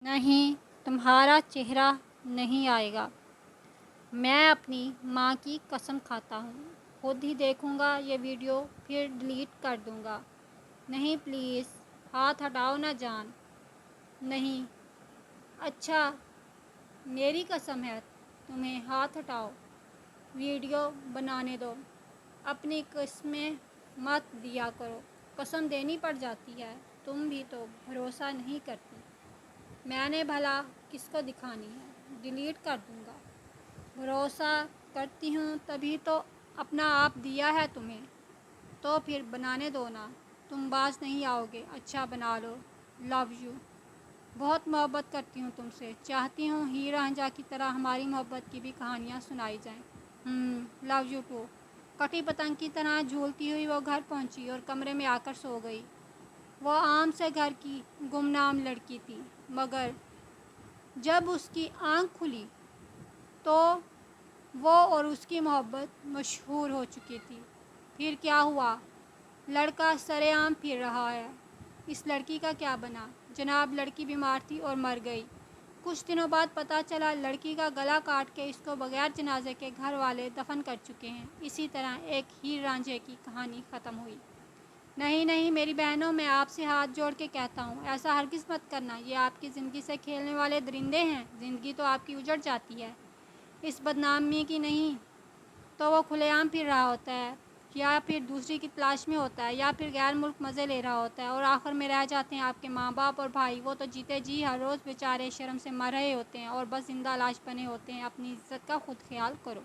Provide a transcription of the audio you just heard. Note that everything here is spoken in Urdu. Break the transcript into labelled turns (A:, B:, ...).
A: نہیں، تمہارا چہرہ نہیں آئے گا۔ میں اپنی ماں کی قسم کھاتا ہوں، خود ہی دیکھوں گا یہ ویڈیو پھر ڈیلیٹ کر دوں گا۔ نہیں پلیز، ہاتھ ہٹاؤ نا جان۔ نہیں، اچھا میری قسم ہے تمہیں ہاتھ ہٹاؤ، ویڈیو بنانے دو۔ اپنی قسمیں مت دیا کرو، قسم دینی پڑ جاتی ہے، تم بھی تو بھروسہ نہیں کرتی۔ میں نے بھلا کس کو دکھانی ہے، ڈیلیٹ کر دوں گا۔ بھروسہ کرتی ہوں تبھی تو اپنا آپ دیا ہے تمہیں، تو پھر بنانے دو نا۔ تم باز نہیں آؤ گے، اچھا بنا لو۔ Love you. بہت محبت کرتی ہوں تم سے، چاہتی ہوں ہیر رانجھا کی طرح ہماری محبت کی بھی کہانیاں سنائی جائیں۔ Love you too. کٹی پتنگ کی طرح جھولتی ہوئی وہ گھر پہنچی اور کمرے میں آ کر سو گئی۔ وہ عام سے گھر کی گمنام لڑکی تھی، مگر جب اس کی آنکھ کھلی تو وہ اور اس کی محبت مشہور ہو چکی تھی۔ پھر کیا ہوا؟ لڑکا سرے عام پھر رہا ہے۔ اس لڑکی کا کیا بنا؟ جناب لڑکی بیمار تھی اور مر گئی۔ کچھ دنوں بعد پتہ چلا لڑکی کا گلا کاٹ کے اس کو بغیر جنازے کے گھر والے دفن کر چکے ہیں۔ اسی طرح ایک ہیر رانجھے کی کہانی ختم ہوئی۔ نہیں نہیں میری بہنوں، میں آپ سے ہاتھ جوڑ کے کہتا ہوں، ایسا ہرگز مت کرنا۔ یہ آپ کی زندگی سے کھیلنے والے درندے ہیں، زندگی تو آپ کی اجڑ جاتی ہے۔ اس بدنامی کی نہیں تو وہ کھلے عام پھر رہا ہوتا ہے، یا پھر دوسری کی تلاش میں ہوتا ہے، یا پھر غیر ملک مزے لے رہا ہوتا ہے، اور آخر میں رہ جاتے ہیں آپ کے ماں باپ اور بھائی۔ وہ تو جیتے جی ہر روز بیچارے شرم سے مر رہے ہوتے ہیں اور بس زندہ لاش بنے ہوتے ہیں۔ اپنی عزت کا خود خیال کرو۔